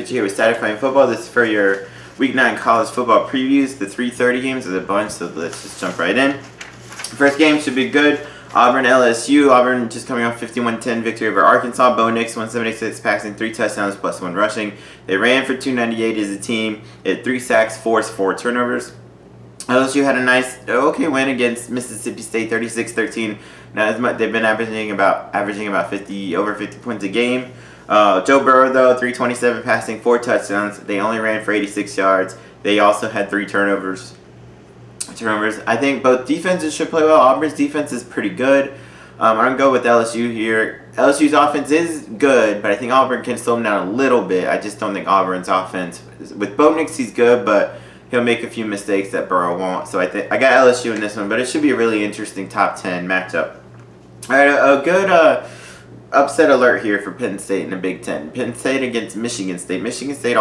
Richie here with Satisfying Football. This is for your Week 9 college football previews. The 3:30 games is a bunch, so let's just jump right in. First game should be good. Auburn LSU. Auburn just coming off 51-10 victory over Arkansas. Bo Nix 176 passing, 3 touchdowns plus 1 rushing. They ran for 298 as a team. They had 3 sacks, forced 4 turnovers. LSU had a nice, okay win against Mississippi State, 36-13. Not as much. They've been averaging about over 50 points a game. Joe Burrow though, 327 passing, 4 touchdowns. They only ran for 86 yards. They also had 3 turnovers. I think both defenses should play well. Auburn's defense is pretty good. I'm going to go with LSU here. LSU's offense is good, but I think Auburn can slow them down a little bit. I just don't think Auburn's offense, with Bo Nix, he's good, but he'll make a few mistakes that Burrow won't. So I got LSU in this one, but it should be a really interesting top 10 matchup. All right, a good upset alert here for Penn State in the Big Ten. Penn State against Michigan State. Michigan State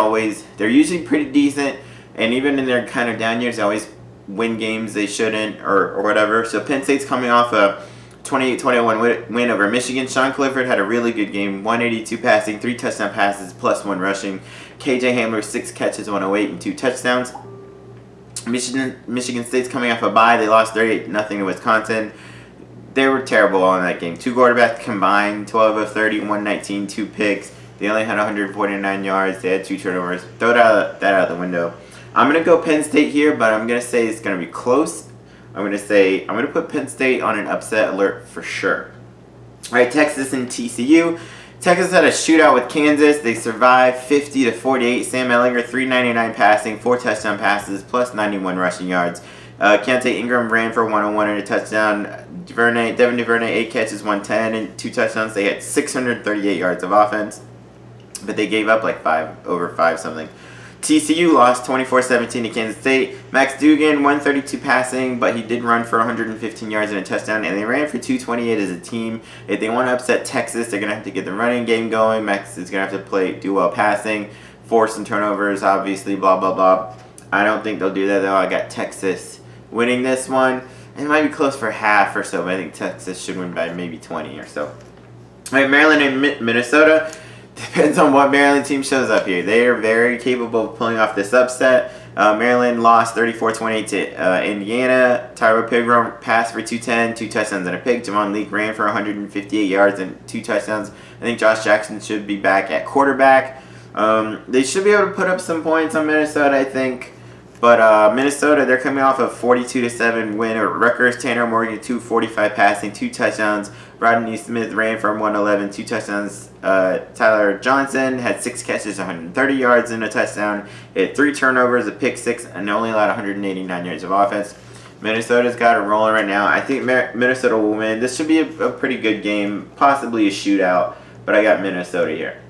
they're usually pretty decent, and even in their kind of down years, they always win games they shouldn't or whatever. So Penn State's coming off a 28-21 win over Michigan. Sean Clifford had a really good game, 182 passing, 3 touchdown passes, plus 1 rushing. KJ Hamler, 6 catches, 108, and 2 touchdowns. Michigan State's coming off a bye. They lost 38-0 to Wisconsin. They were terrible all in that game. 2 quarterbacks combined, 12 of 30, 119, 2 picks. They only had 149 yards. They had 2 turnovers. Throw that out the window. I'm going to go Penn State here, but I'm going to say it's going to be close. I'm going to put Penn State on an upset alert for sure. All right, Texas and TCU. Texas had a shootout with Kansas. They survived 50-48. Sam Ehlinger, 399 passing, 4 touchdown passes, plus 91 rushing yards. Keontae Ingram ran for 101 and a touchdown. Devin DuVernay, 8 catches, 110 and 2 touchdowns. They had 638 yards of offense, but they gave up like over 5 something. TCU lost 24-17 to Kansas State. Max Duggan, 132 passing, but he did run for 115 yards and a touchdown, and they ran for 228 as a team. If they want to upset Texas, they're going to have to get the running game going. Max is going to have to do well passing, force some turnovers, obviously, blah, blah, blah. I don't think they'll do that, though. I got Texas winning this one. It might be close for half or so, but I think Texas should win by maybe 20 or so. All right, Maryland and Minnesota. Depends on what Maryland team shows up here. They are very capable of pulling off this upset. Maryland lost 34-28 to Indiana. Tyler Pigram passed for 210, 2 touchdowns and a pick. Javon Leak ran for 158 yards and 2 touchdowns. I think Josh Jackson should be back at quarterback. They should be able to put up some points on Minnesota, I think. But Minnesota, they're coming off a 42-7 win over Rutgers. Tanner Morgan, 245 passing, 2 touchdowns. Rodney Smith ran for 111, 2 touchdowns. Tyler Johnson had 6 catches, 130 yards and a touchdown. He had 3 turnovers, a pick 6, and only allowed 189 yards of offense. Minnesota's got it rolling right now. I think Minnesota will win. This should be a pretty good game, possibly a shootout, but I got Minnesota here.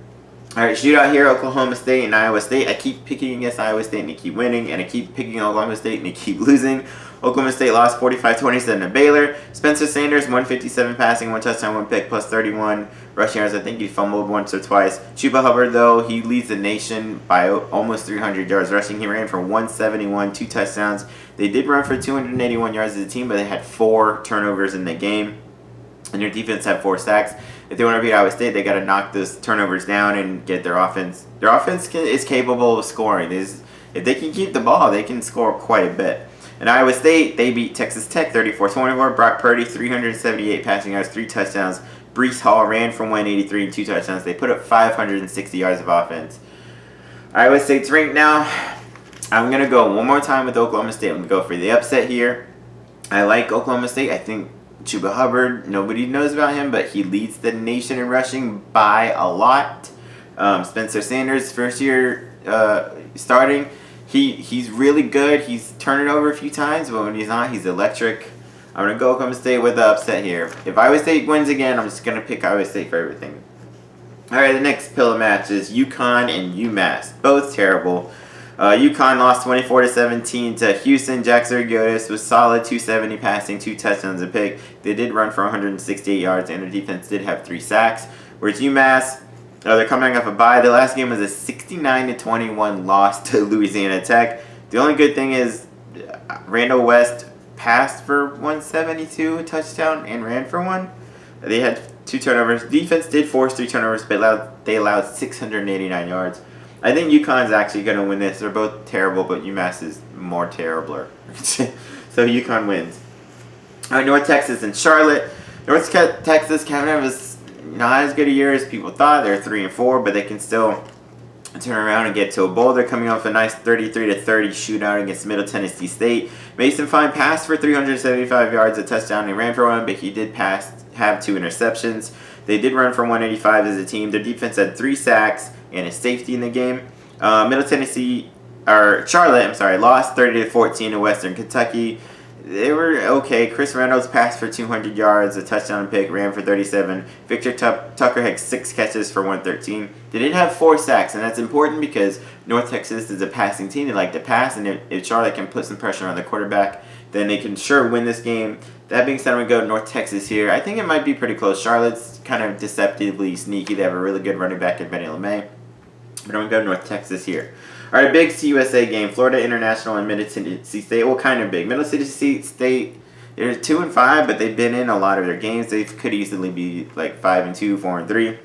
All right, shootout here, Oklahoma State and Iowa State. I keep picking against Iowa State and they keep winning, and I keep picking Oklahoma State and they keep losing. Oklahoma State lost 45-27 to Baylor. Spencer Sanders, 157 passing, 1 touchdown, 1 pick, plus 31 rushing yards. I think he fumbled once or twice. Chuba Hubbard, though, he leads the nation by almost 300 yards rushing. He ran for 171, 2 touchdowns. They did run for 281 yards as a team, but they had 4 turnovers in the game, and their defense had 4 sacks. If they want to beat Iowa State, they got to knock those turnovers down and get their offense. Their offense is capable of scoring. If they can keep the ball, they can score quite a bit. In Iowa State, they beat Texas Tech 34-24. Brock Purdy, 378 passing yards, 3 touchdowns. Breece Hall ran from 183 and 2 touchdowns. They put up 560 yards of offense. Iowa State's ranked now. I'm going to go one more time with Oklahoma State. I'm going to go for the upset here. I like Oklahoma State. I think Chuba Hubbard, nobody knows about him, but he leads the nation in rushing by a lot. Spencer Sanders, first year starting, he's really good. He's turned it over a few times, but when he's not, he's electric. I'm going to go Oklahoma State with the upset here. If Iowa State wins again, I'm just going to pick Iowa State for everything. All right, the next pillow match is UConn and UMass. Both terrible. UConn lost 24-17 to Houston. Jack Zergotis was solid, 270 passing, 2 touchdowns a pick. They did run for 168 yards, and their defense did have 3 sacks. Whereas UMass, they're coming off a bye. The last game was a 69-21 loss to Louisiana Tech. The only good thing is Randall West passed for 172, a touchdown, and ran for 1. They had 2 turnovers. Defense did force 3 turnovers, but they allowed 689 yards. I think UConn's actually going to win this. They're both terrible, but UMass is more terribler. So UConn wins. All right, North Texas and Charlotte. North Texas kind of was not as good a year as people thought. They're 3-4, but they can still turn around and get to a bowl. They're coming off a nice 33-30 shootout against Middle Tennessee State. Mason Fine passed for 375 yards, a touchdown. He ran for one, but he did have 2 interceptions. They did run for 185 as a team. Their defense had 3 sacks and a safety in the game. Charlotte lost 30-14 to Western Kentucky. They were okay. Chris Reynolds passed for 200 yards, a touchdown pick, ran for 37. Victor Tucker had 6 catches for 113. They did have 4 sacks, and that's important because North Texas is a passing team. They like to pass, and if Charlotte can put some pressure on the quarterback, then they can sure win this game. That being said, I'm going to go North Texas here. I think it might be pretty close. Charlotte's kind of deceptively sneaky. They have a really good running back in Benny LeMay. But I'm going to go North Texas here. All right, big CUSA game. Florida International and Middle Tennessee State. Well, kind of big. Middle Tennessee State, they're 2-5, but they've been in a lot of their games. They could easily be like 5-2, 4-3.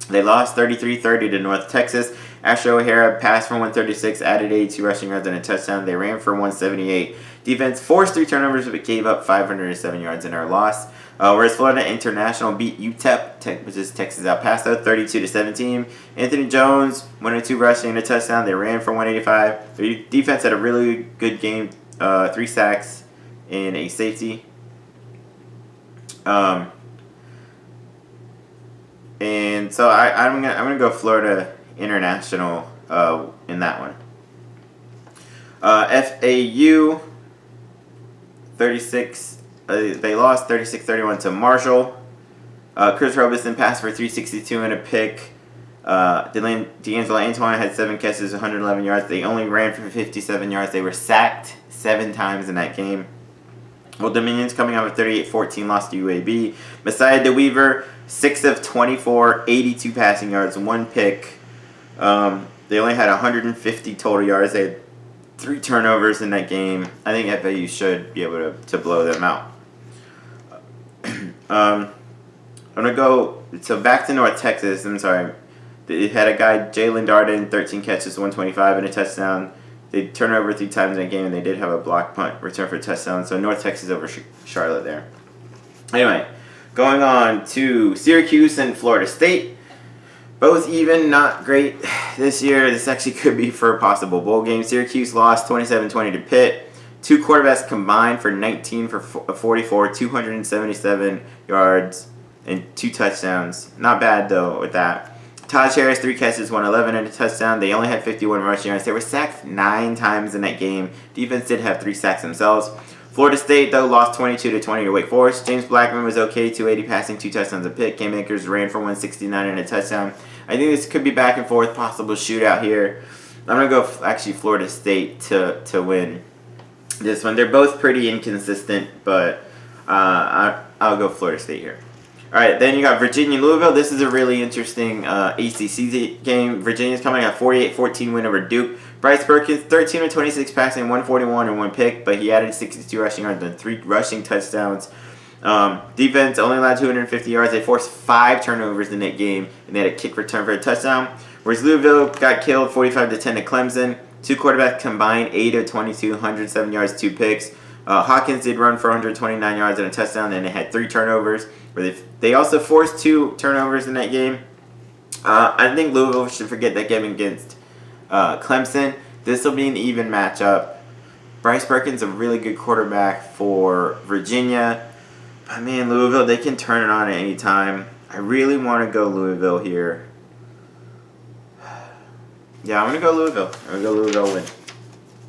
They lost 33-30 to North Texas. Asher O'Hara passed for 136, added 82 rushing yards and a touchdown. They ran for 178. Defense forced 3 turnovers, but gave up 507 yards in our loss. Whereas Florida International beat UTEP, which is Texas El Paso, 32-17. Anthony Jones, 102 rushing and a touchdown. They ran for 185. Their defense had a really good game, 3 sacks and a safety. And so I'm gonna go Florida International in that one. FAU 36. They lost 36-31 to Marshall. Chris Robinson passed for 362 and a pick. D'Angelo Antoine had 7 catches, 111 yards. They only ran for 57 yards. They were sacked 7 times in that game. Well, Dominion's coming off a 38-14 loss to UAB. Messiah DeWeaver, 6 of 24, 82 passing yards, 1 pick. They only had 150 total yards. They had 3 turnovers in that game. I think FAU should be able to blow them out. I'm going to go back to North Texas. I'm sorry. They had a guy, Jalen Darden, 13 catches, 125 and a touchdown. They turned over 3 times in that game, and they did have a block punt return for a touchdown. So North Texas over Charlotte there. Anyway, going on to Syracuse and Florida State. Both even, not great this year. This actually could be for a possible bowl game. Syracuse lost 27-20 to Pitt. 2 quarterbacks combined for 19 for 44, 277 yards, and 2 touchdowns. Not bad, though, with that. Taj Harris, 3 catches, 111 and a touchdown. They only had 51 rushing yards. They were sacked 9 times in that game. Defense did have 3 sacks themselves. Florida State, though, lost 22-20 to Wake Forest. James Blackman was okay, 280 passing, 2 touchdowns a pick. Cam Akers ran for 169 and a touchdown. I think this could be back and forth, possible shootout here. I'm going to go, actually, Florida State to win this one. They're both pretty inconsistent, but I'll go Florida State here. All right, then you got Virginia-Louisville. This is a really interesting ACC game. Virginia's coming at 48-14 win over Duke. Bryce Perkins, 13 of 26 passing, 141 and 1 pick, but he added 62 rushing yards and 3 rushing touchdowns. Defense only allowed 250 yards. They forced 5 turnovers in that game, and they had a kick return for a touchdown. Whereas Louisville got killed 45-10 to Clemson. 2 quarterbacks combined, 8 of 22, 107 yards, 2 picks. Hawkins did run for 129 yards and a touchdown, and they had 3 turnovers. Where they also forced 2 turnovers in that game. I think Louisville should forget that game against Clemson. This will be an even matchup. Bryce Perkins, a really good quarterback for Virginia. I mean, Louisville, they can turn it on at any time. I really want to go Louisville here. Yeah, I'm going to go Louisville. I'm going to go Louisville win.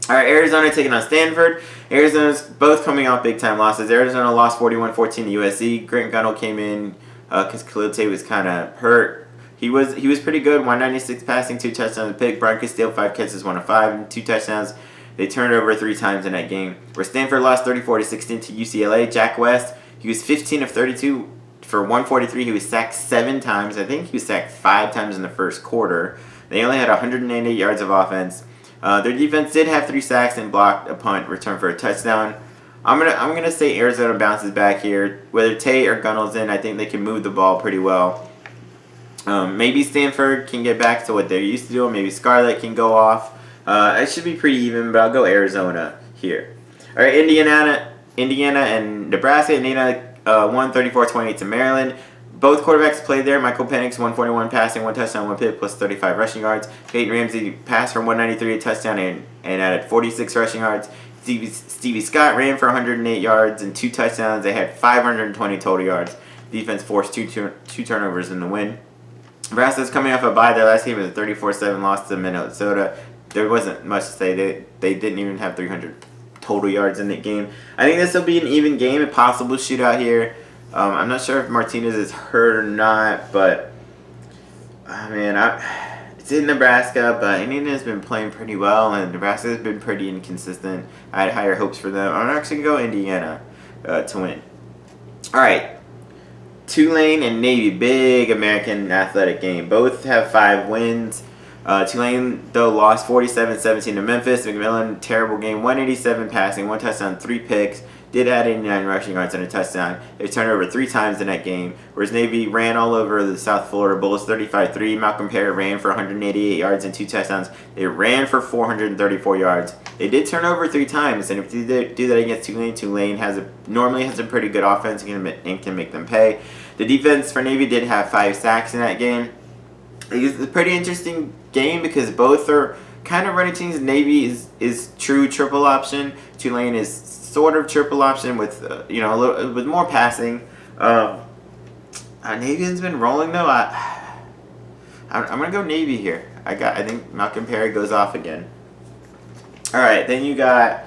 All right, Arizona taking on Stanford. Arizona's both coming off big-time losses. Arizona lost 41-14 to USC. Grant Gunnell came in because Khalil Tate was kind of hurt. He was pretty good. 196 passing, 2 touchdowns, a pick. Brian Castile, 5 catches, 1 of 5, and 2 touchdowns. They turned over 3 times in that game. Where Stanford lost 34-16 to UCLA. Jack West, he was 15 of 32 for 143. He was sacked 7 times. I think he was sacked 5 times in the first quarter. They only had 188 yards of offense. Their defense did have 3 sacks and blocked a punt return for a touchdown. I'm gonna say Arizona bounces back here. Whether Tate or Gunnell's in, I think they can move the ball pretty well. Maybe Stanford can get back to what they're used to doing. Maybe Scarlet can go off. It should be pretty even, but I'll go Arizona here. All right, Indiana and Nebraska. Indiana won 34-28 to Maryland. Both quarterbacks played there. Michael Penix, 141 passing, 1 touchdown, 1 pick, plus 35 rushing yards. Peyton Ramsey passed for 193, a touchdown, and added 46 rushing yards. Stevie Scott ran for 108 yards and 2 touchdowns. They had 520 total yards. Defense forced two turnovers in the win. Nebraska's coming off a bye. Their last game was a 34-7 loss to Minnesota. There wasn't much to say. They didn't even have 300 total yards in that game. I think this will be an even game, a possible shootout here. I'm not sure if Martinez is hurt or not, but it's in Nebraska, but Indiana has been playing pretty well, and Nebraska has been pretty inconsistent. I had higher hopes for them. I'm actually going to go Indiana to win. All right. Tulane and Navy, big American athletic game. Both have 5 wins. Tulane, though, lost 47-17 to Memphis. McMillan, terrible game. 187 passing, 1 touchdown, 3 picks. Did add 89 rushing yards and a touchdown. They turned over 3 times in that game. Whereas Navy ran all over the South Florida Bulls, 35-3. Malcolm Perry ran for 188 yards and 2 touchdowns. They ran for 434 yards. They did turn over 3 times, and if they do that against Tulane, Tulane normally has a pretty good offense and can make them pay. The defense for Navy did have 5 sacks in that game. It was a pretty interesting game because both are kind of running teams. Navy is true triple option. Tulane is sort of triple option with a little with more passing. Navy's been rolling though. I'm gonna go Navy here. I think Malcolm Perry goes off again. All right, then you got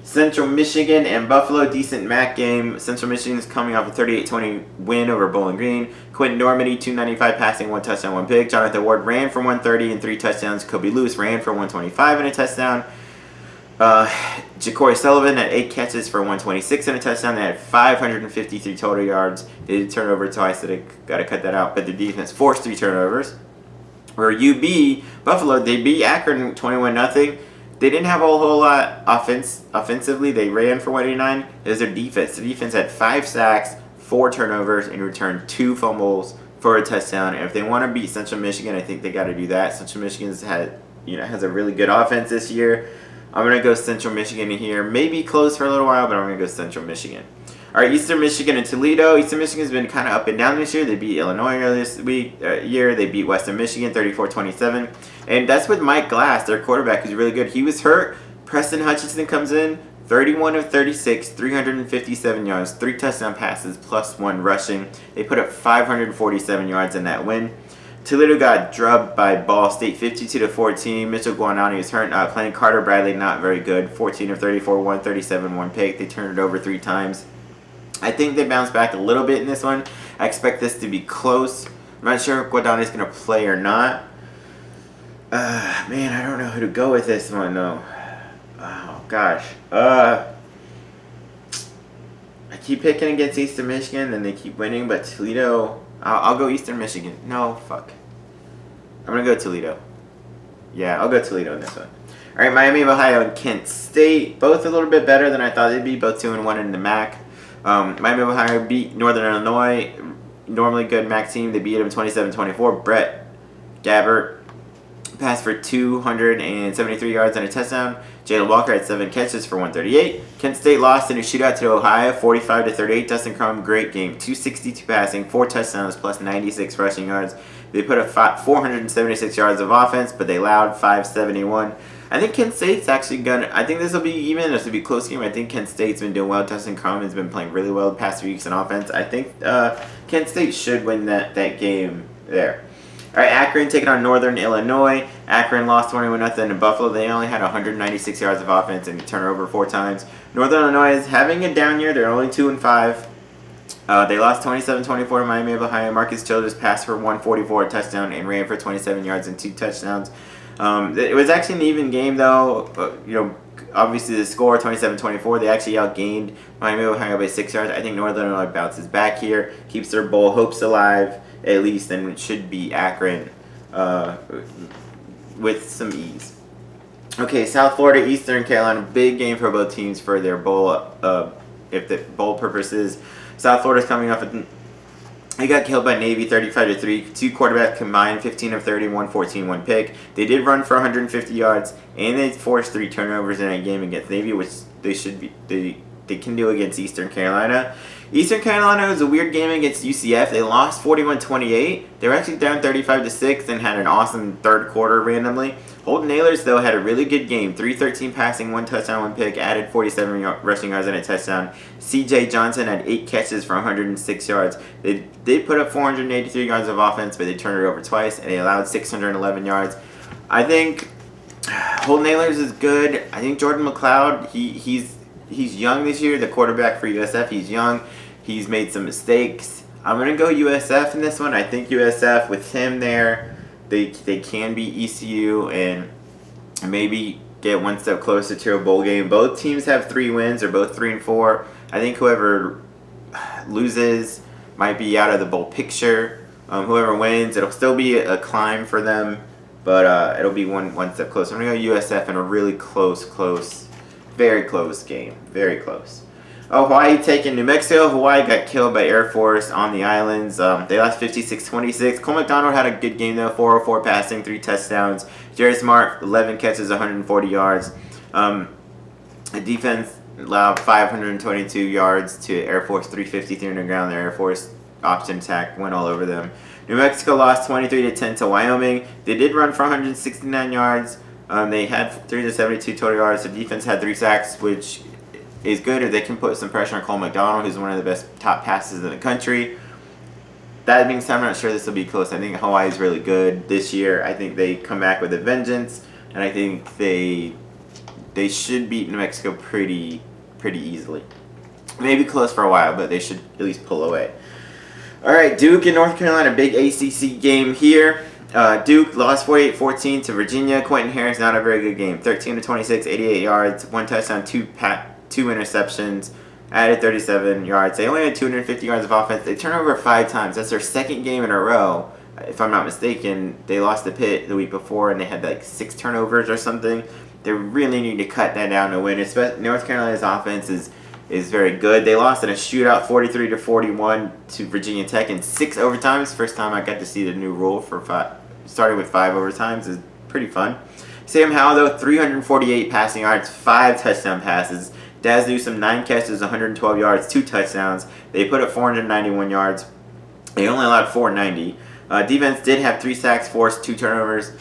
Central Michigan and Buffalo, decent MAC game. Central Michigan is coming off a 38-20 win over Bowling Green. Quentin Normandy, 295 passing, 1 touchdown, 1 pick. Jonathan Ward ran for 130 and 3 touchdowns. Kobe Lewis ran for 125 and a touchdown. Ja'Cory Sullivan had 8 catches for 126 and a touchdown. They had 553 total yards. They did turn over twice, so they got to cut that out. But the defense forced 3 turnovers. Where UB, Buffalo, they beat Akron 21-0. They didn't have a whole lot offensively. They ran for 189. It was their defense. The defense had 5 sacks, 4 turnovers, and returned 2 fumbles for a touchdown. And if they want to beat Central Michigan, I think they got to do that. Central Michigan has a really good offense this year. I'm going to go Central Michigan in here. Maybe close for a little while, but I'm going to go Central Michigan. All right, Eastern Michigan and Toledo. Eastern Michigan's been kind of up and down this year. They beat Illinois earlier this year. They beat Western Michigan 34-27. And that's with Mike Glass, their quarterback, who's really good. He was hurt. Preston Hutchinson comes in, 31 of 36, 357 yards, 3 touchdown passes, plus 1 rushing. They put up 547 yards in that win. Toledo got drubbed by Ball State 52-14. Mitchell Guanani was hurt, not playing. Carter Bradley not very good. 14 of 34, 137, 1 pick. They turned it over 3 times. I think they bounced back a little bit in this one. I expect this to be close. I'm not sure if Guadani is going to play or not. Man, I don't know who to go with this one, though. Oh, gosh. I keep picking against Eastern Michigan, and they keep winning, but Toledo... I'll go Eastern Michigan. No, fuck. I'm going to go Toledo. Yeah, I'll go Toledo in this one. All right, Miami of Ohio and Kent State. Both a little bit better than I thought they'd be. Both 2-1 in the MAC. Miami of Ohio beat Northern Illinois. Normally good MAC team. They beat them 27-24. Brett Gabbert passed for 273 yards and a touchdown. Jalen Walker had 7 catches for 138. Kent State lost in a shootout to Ohio, 45-38. Dustin Crum, great game. 262 passing, 4 touchdowns, plus 96 rushing yards. They put up 476 yards of offense, but they allowed 571. I think Kent State's actually gonna. I think this will be even. This will be a close game. I think Kent State's been doing well. Dustin Crum has been playing really well the past 3 weeks in offense. I think Kent State should win that game there. All right, Akron taking on Northern Illinois. Akron lost 21-0 to Buffalo. They only had 196 yards of offense and turned over 4 times. Northern Illinois is having a down year. They're only 2-5. They lost 27-24 to Miami of Ohio. Marcus Childress passed for 144, a touchdown, and ran for 27 yards and 2 touchdowns. It was actually an even game, though. Obviously the score 27-24. They actually outgained Miami of Ohio by 6 yards. I think Northern Illinois bounces back here, keeps their bowl hopes alive at least, and it should be Akron with some ease. Okay, South Florida, Eastern Carolina, big game for both teams for their bowl. If the bowl purposes, South Florida's coming off He got killed by Navy 35-3. Two quarterbacks combined, 15 of 30, 114, one pick. They did run for 150 yards, and they forced 3 turnovers in that game against Navy, which they can do against Eastern Carolina. Eastern Carolina was a weird game against UCF. They lost 41-28. They were actually down 35-6 and had an awesome third quarter randomly. Holton Ahlers, though, had a really good game. 313 passing, 1 touchdown, 1 pick, added 47 rushing yards and a touchdown. C.J. Johnson had 8 catches for 106 yards. They did put up 483 yards of offense, but they turned it over twice, and they allowed 611 yards. I think Holton Ahlers is good. I think Jordan McLeod, he's young this year, the quarterback for USF. He's young. He's made some mistakes. I'm going to go USF in this one. I think USF, with him there, they can beat ECU and maybe get one step closer to a bowl game. Both teams have 3 wins. They're both 3-4. I think whoever loses might be out of the bowl picture. Whoever wins, it'll still be a climb for them, but it'll be one step closer. I'm going to go USF in a really close, very close game. Very close. Hawaii taking New Mexico. Hawaii got killed by Air Force on the islands. They lost 56-26. Cole McDonald had a good game though. 404 passing, 3 touchdowns. Jerry Smart, 11 catches, 140 yards. The defense allowed 522 yards to Air Force, 353 on the ground. The Air Force option attack went all over them. New Mexico lost 23-10 to Wyoming. They did run for 169 yards. They had 372 total yards. The defense had 3 sacks, which is good if they can put some pressure on Cole McDonald, who's one of the best top passes in the country. That being said, I'm not sure this will be close. I think Hawaii is really good this year. I think they come back with a vengeance, and I think they should beat New Mexico pretty easily. Maybe close for a while, but they should at least pull away. All right, Duke and North Carolina, big ACC game here. Duke lost 48-14 to Virginia. Quentin Harris, not a very good game. 13-26, 88 yards, 1 touchdown, 2 interceptions, added 37 yards. They only had 250 yards of offense. They turned over 5 times. That's their second game in a row. If I'm not mistaken, they lost to Pitt the week before, and they had like 6 turnovers or something. They really need to cut that down to win. North Carolina's offense is very good. They lost in a shootout, 43-41 to Virginia Tech in 6 overtimes. First time I got to see the new rule for starting with 5 overtimes. Is pretty fun. Sam Howell, though, 348 passing yards, 5 touchdown passes. Daz Newsome, 9 catches, 112 yards, 2 touchdowns. They put up 491 yards. They only allowed 490. Defense did have 3 sacks, forced 2 turnovers.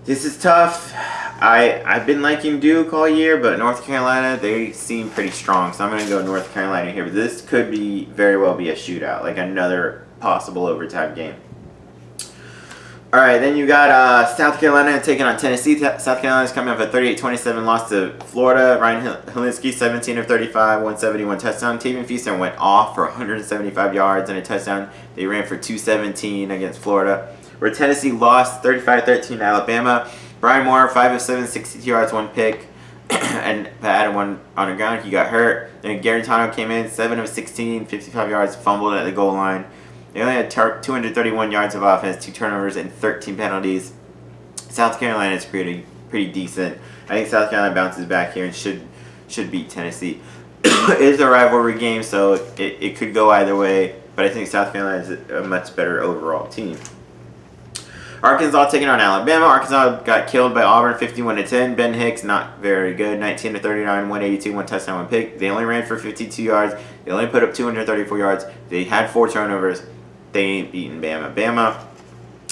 This is tough. I've been liking Duke all year, but North Carolina, they seem pretty strong. So I'm going to go North Carolina here. But this could very well be a shootout, like another possible overtime game. All right, then you got South Carolina taking on Tennessee. South Carolina's coming off a 38-27 loss to Florida. Ryan Hilinski, 17 of 35, 171 touchdown. Tavian Feaster went off for 175 yards and a touchdown. They ran for 217 against Florida. Where Tennessee lost 35-13 to Alabama. Brian Moore, 5 of 7, 62 yards, 1 pick, and added 1 on the ground. He got hurt. Then Garantano came in, 7 of 16, 55 yards, fumbled at the goal line. They only had 231 yards of offense, 2 turnovers, and 13 penalties. South Carolina is pretty decent. I think South Carolina bounces back here and should beat Tennessee. It is a rivalry game, so it could go either way. But I think South Carolina is a much better overall team. Arkansas taking on Alabama. Arkansas got killed by Auburn 51-10. Ben Hicks, not very good. 19-39, 182, 1 touchdown, 1 pick. They only ran for 52 yards. They only put up 234 yards. They had 4 turnovers. They ain't beating Bama. Bama,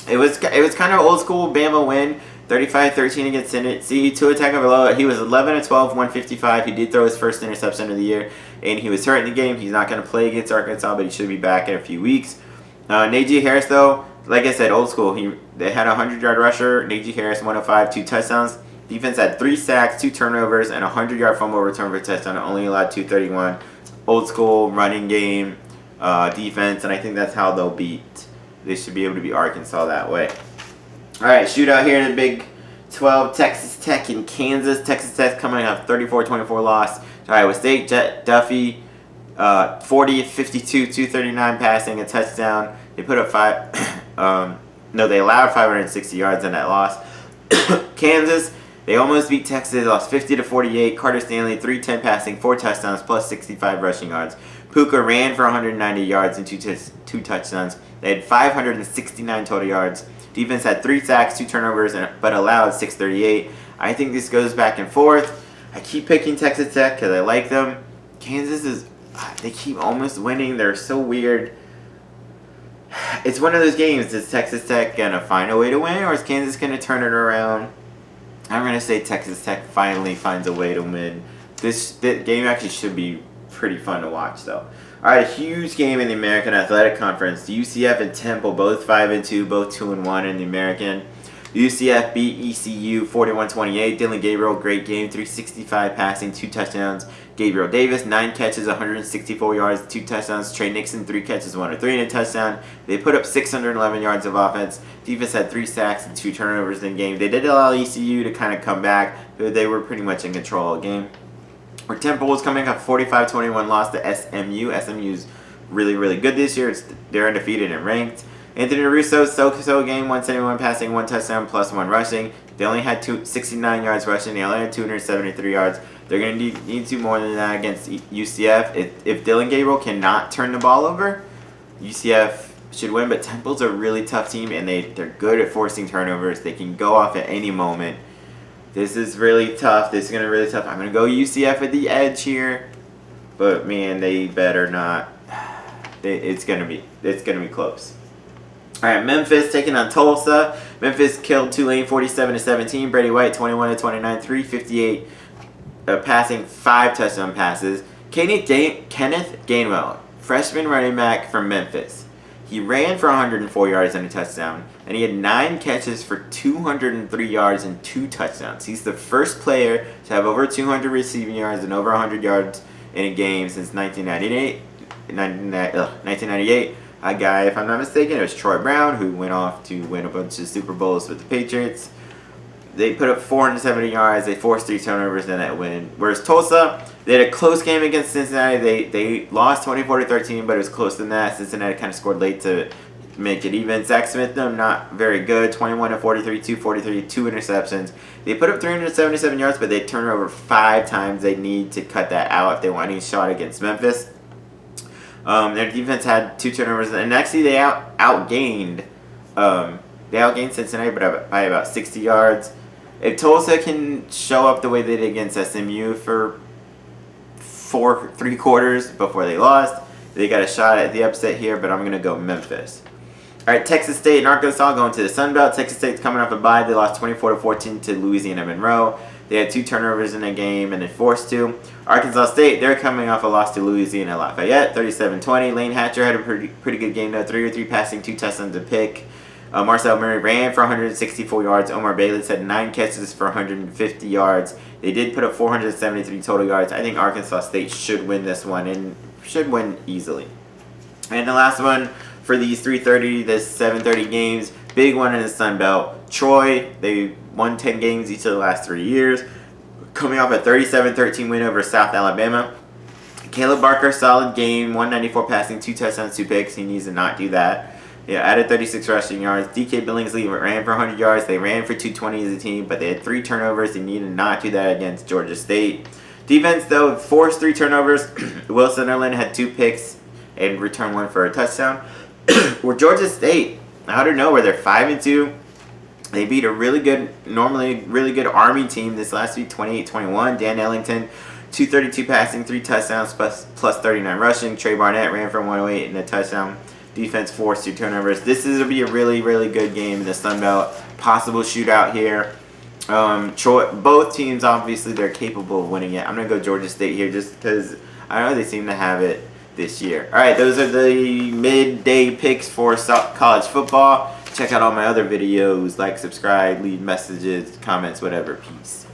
it was kind of old school Bama win, 35-13 against Tennessee. Tua Tagovailoa, he was 11-12, 155. He did throw his first interception of the year, and he was hurt in the game. He's not going to play against Arkansas, but he should be back in a few weeks. Najee Harris, though, like I said, old school. They had a 100-yard rusher. Najee Harris, 105, 2 touchdowns. Defense had 3 sacks, 2 turnovers, and a 100-yard fumble return for a touchdown. Only allowed 231. Old school running game. Defense, and I think that's how they should be able to beat Arkansas that way. All right, shootout here in the Big 12, Texas Tech and Kansas. Texas Tech coming off 34-24 loss to Iowa State. Jet Duffy, 40-52, 239 passing, a touchdown. They put up they allowed 560 yards in that loss. Kansas, they almost beat Texas. They lost 50-48. Carter Stanley, 310 passing, 4 touchdowns, plus 65 rushing yards. Puka ran for 190 yards and two touchdowns. They had 569 total yards. Defense had 3 sacks, 2 turnovers, but allowed 638. I think this goes back and forth. I keep picking Texas Tech because I like them. Kansas is, they keep almost winning. They're so weird. It's one of those games. Is Texas Tech going to find a way to win, or is Kansas going to turn it around? I'm going to say Texas Tech finally finds a way to win. This game actually should be pretty fun to watch, though. All right, a huge game in the American Athletic Conference. UCF and Temple, both 5-2, both 2-1 in the American. UCF beat ECU 41-28. Dylan Gabriel, great game, 365 passing, 2 touchdowns. Gabriel Davis, 9 catches, 164 yards, 2 touchdowns. Trey Nixon, 3 catches, 103 and a touchdown. They put up 611 yards of offense. Defense had 3 sacks and 2 turnovers in the game. They did allow ECU to kind of come back, but they were pretty much in control of the game. Where Temple was coming up 45-21 loss to SMU. SMU's really, really good this year. They're undefeated and ranked. Anthony Russo's so game, 171 passing, 1 touchdown, plus 1 rushing. They only had 69 yards rushing. They only had 273 yards. They're going to need to more than that against UCF. If Dylan Gabriel cannot turn the ball over, UCF should win. But Temple's a really tough team, and they're good at forcing turnovers. They can go off at any moment. This is really tough. This is going to be really tough. I'm going to go UCF at the edge here. But, man, they better not. It's going to be close. All right, Memphis taking on Tulsa. Memphis killed Tulane 47-17. Brady White 21-29, 358 passing, 5 touchdown passes. Kenneth Gainwell, freshman running back from Memphis. He ran for 104 yards and a touchdown, and he had 9 catches for 203 yards and 2 touchdowns. He's the first player to have over 200 receiving yards and over 100 yards in a game since 1998. A guy, if I'm not mistaken, it was Troy Brown, who went off to win a bunch of Super Bowls with the Patriots. They put up 470 yards. They forced 3 turnovers in that win. Whereas Tulsa, they had a close game against Cincinnati. They lost 24-13, but it was closer than that. Cincinnati kind of scored late to make it even. Zach Smith, though, not very good. 21-43, 243, 2 interceptions. They put up 377 yards, but they turned over 5 times. They need to cut that out if they want any shot against Memphis. Their defense had 2 turnovers, and actually they outgained Cincinnati by about 60 yards. If Tulsa can show up the way they did against SMU for 3 quarters before they lost, they got a shot at the upset here, but I'm going to go Memphis. All right, Texas State and Arkansas going to the Sun Belt. Texas State's coming off a bye. They lost 24-14 to Louisiana Monroe. They had 2 turnovers in the game and they forced 2. Arkansas State, they're coming off a loss to Louisiana Lafayette, 37-20. Lane Hatcher had a pretty good game though, 3 passing, 2 touchdowns to pick. Marcel Murray ran for 164 yards. Omar Bailey had 9 catches for 150 yards. They did put up 473 total yards. I think Arkansas State should win this one and should win easily. And the last one for these 7:30 games, big one in the Sun Belt. Troy, they won 10 games each of the last 3 years, coming off a 37-13 win over South Alabama. Caleb Barker, solid game, 194 passing, 2 touchdowns, 2 picks. He needs to not do that. Yeah, added 36 rushing yards. DK Billingsley ran for 100 yards. They ran for 220 as a team, but they had 3 turnovers. They needed to not do that against Georgia State. Defense, though, forced 3 turnovers. Will Sunderland had 2 picks and returned 1 for a touchdown. Where Georgia State, out of nowhere, they're 5-2. They beat a normally really good Army team this last week, 28-21. Dan Ellington, 232 passing, 3 touchdowns, plus 39 rushing. Trey Barnett ran for 108 and a touchdown. Defense forced 2 turnovers. This is going to be a really, really good game in the Sun Belt. Possible shootout here. Troy, both teams, obviously, they're capable of winning it. I'm going to go Georgia State here just because I know they seem to have it this year. All right, those are the midday picks for college football. Check out all my other videos. Like, subscribe, leave messages, comments, whatever. Peace.